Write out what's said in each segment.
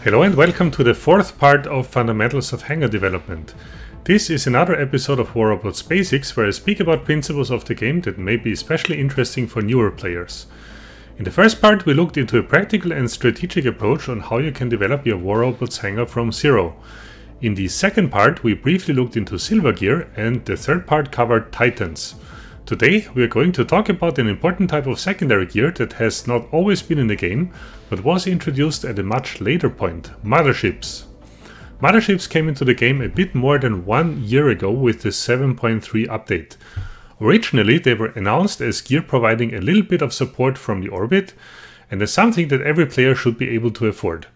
Hello and welcome to the fourth part of Fundamentals of Hangar development. This is another episode of War Robots Basics where I speak about principles of the game that may be especially interesting for newer players. In the first part we looked into a practical and strategic approach on how you can develop your War Robots Hangar from zero. In the second part we briefly looked into silver gear, and the third part covered titans. Today we are going to talk about an important type of secondary gear that has not always been in the game, but was introduced at a much later point: motherships. Motherships came into the game a bit more than 1 year ago with the 7.3 update. Originally they were announced as gear providing a little bit of support from the orbit, and as something that every player should be able to afford,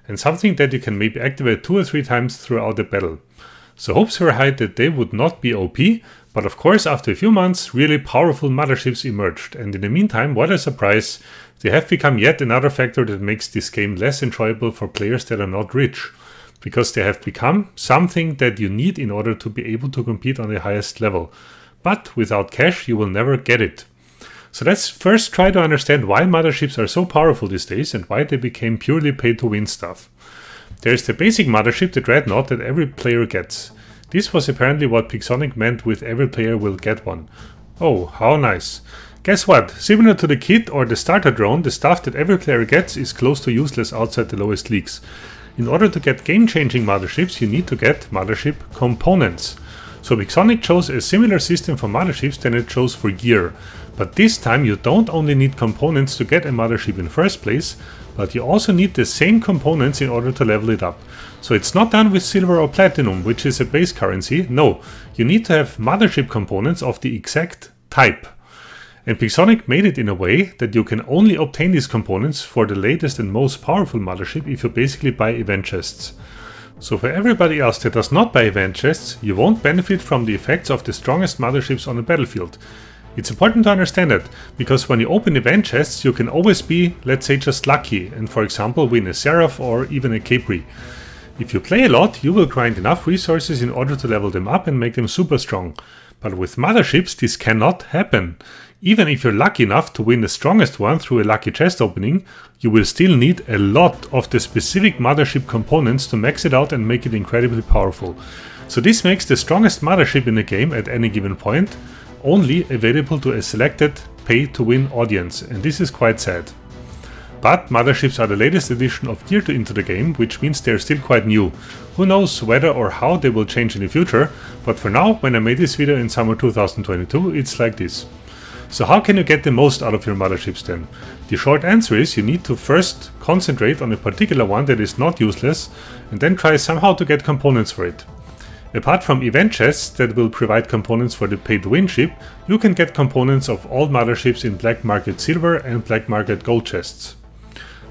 and something that you can maybe activate 2 or 3 times throughout the battle. So hopes were high that they would not be OP, but of course after a few months really powerful motherships emerged, and in the meantime, what a surprise, they have become yet another factor that makes this game less enjoyable for players that are not rich, because they have become something that you need in order to be able to compete on the highest level. But without cash you will never get it. So let's first try to understand why motherships are so powerful these days and why they became purely pay to win stuff. There's the basic mothership, the Dreadnought, that every player gets. This was apparently what Pixonic meant with every player will get one. Oh, how nice. Guess what? Similar to the kit or the starter drone, the stuff that every player gets is close to useless outside the lowest leagues. In order to get game-changing motherships, you need to get mothership components. So Pixonic chose a similar system for motherships than it chose for gear. But this time you don't only need components to get a mothership in first place, but you also need the same components in order to level it up. So it's not done with silver or platinum, which is a base currency. No, you need to have mothership components of the exact type. And Pixonic made it in a way that you can only obtain these components for the latest and most powerful mothership if you basically buy event chests. So for everybody else that does not buy event chests, you won't benefit from the effects of the strongest motherships on the battlefield. It's important to understand that, because when you open event chests you can always be, let's say, just lucky and for example win a Seraph or even a Capri. If you play a lot you will grind enough resources in order to level them up and make them super strong. But with motherships this cannot happen. Even if you're lucky enough to win the strongest one through a lucky chest opening, you will still need a lot of the specific mothership components to max it out and make it incredibly powerful. So this makes the strongest mothership in the game at any given point only available to a selected pay-to-win audience, and this is quite sad. But motherships are the latest addition of gear into the game, which means they're still quite new. Who knows whether or how they will change in the future, but for now, when I made this video in summer 2022, it's like this. So how can you get the most out of your motherships then? The short answer is you need to first concentrate on a particular one that is not useless, and then try somehow to get components for it. Apart from event chests that will provide components for the pay-to-win ship, you can get components of all motherships in black market silver and black market gold chests.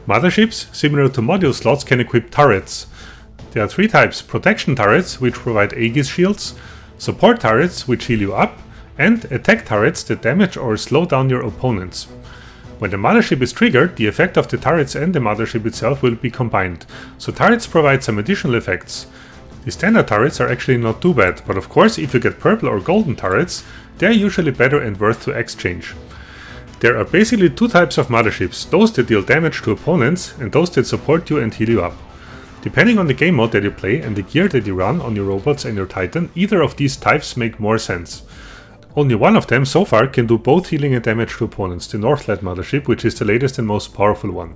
Motherships, similar to module slots, can equip turrets. There are 3 types: protection turrets, which provide Aegis shields, support turrets, which heal you up, and attack turrets that damage or slow down your opponents. When the mothership is triggered, the effect of the turrets and the mothership itself will be combined, so turrets provide some additional effects. The standard turrets are actually not too bad, but of course if you get purple or golden turrets, they are usually better and worth to exchange. There are basically 2 types of motherships: those that deal damage to opponents and those that support you and heal you up. Depending on the game mode that you play and the gear that you run on your robots and your titan, either of these types make more sense. Only one of them so far can do both healing and damage to opponents, the Northlight mothership, which is the latest and most powerful one.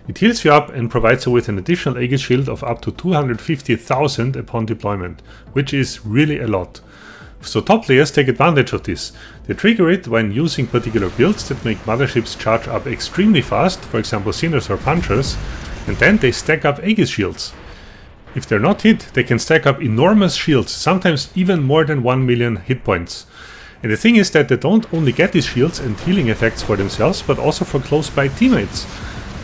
It heals you up and provides you with an additional Aegis shield of up to 250,000 upon deployment, which is really a lot. So top players take advantage of this. They trigger it when using particular builds that make motherships charge up extremely fast, for example Sinners or Punchers, and then they stack up Aegis shields. If they're not hit, they can stack up enormous shields, sometimes even more than 1 million hit points. And the thing is that they don't only get these shields and healing effects for themselves, but also for close by teammates.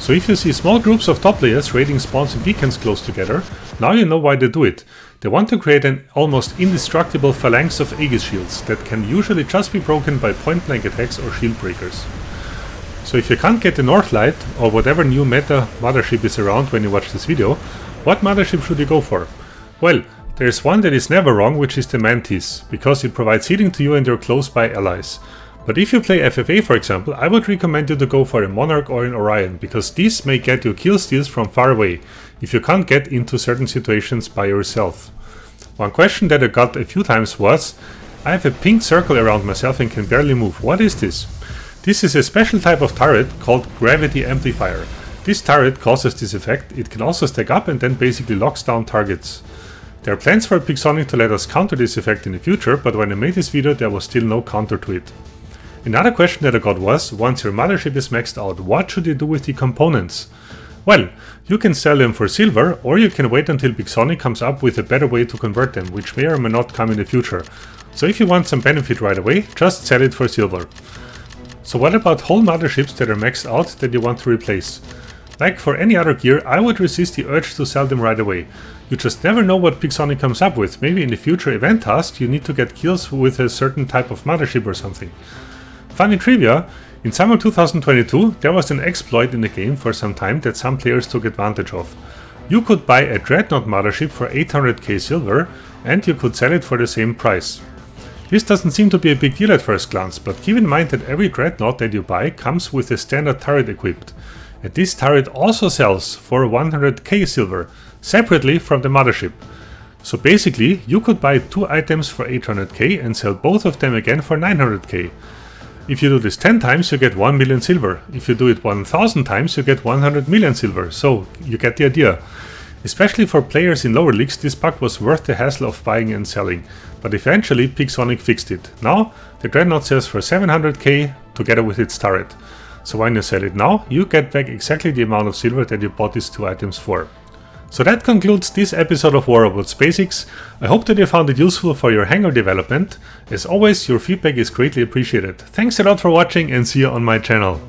So if you see small groups of top players raiding spawns and beacons close together, now you know why they do it. They want to create an almost indestructible phalanx of Aegis shields that can usually just be broken by point blank attacks or shield breakers. So if you can't get the Northlight or whatever new meta mothership is around when you watch this video, what mothership should you go for? Well, there's one that is never wrong, which is the Mantis, because it provides healing to you and your close by allies. But if you play FFA for example, I would recommend you to go for a Monarch or an Orion, because these may get you kill steals from far away, if you can't get into certain situations by yourself. One question that I got a few times was, I have a pink circle around myself and can barely move, what is this? This is a special type of turret called Gravity Amplifier. This turret causes this effect. It can also stack up and then basically locks down targets. There are plans for Pixonic to let us counter this effect in the future, but when I made this video there was still no counter to it. Another question that I got was, once your mothership is maxed out, what should you do with the components? Well, you can sell them for silver, or you can wait until Pixonic comes up with a better way to convert them, which may or may not come in the future. So if you want some benefit right away, just sell it for silver. So what about whole motherships that are maxed out that you want to replace? Like for any other gear, I would resist the urge to sell them right away. You just never know what Pixonic comes up with. Maybe in the future event task you need to get kills with a certain type of mothership or something. Funny trivia, in summer 2022 there was an exploit in the game for some time that some players took advantage of. You could buy a Dreadnought mothership for 800k silver and you could sell it for the same price. This doesn't seem to be a big deal at first glance, but keep in mind that every Dreadnought that you buy comes with a standard turret equipped. And this turret also sells for 100k silver, separately from the mothership. So basically, you could buy 2 items for 800k and sell both of them again for 900k. If you do this 10 times, you get 1 million silver. If you do it 1000 times, you get 100 million silver. So you get the idea. Especially for players in lower leagues, this bug was worth the hassle of buying and selling. But eventually, Pixonic fixed it. Now, the Dreadnought sells for 700k together with its turret. So when you sell it now, you get back exactly the amount of silver that you bought these 2 items for. So that concludes this episode of War Robots Basics. I hope that you found it useful for your Hangar development. As always, your feedback is greatly appreciated. Thanks a lot for watching and see you on my channel.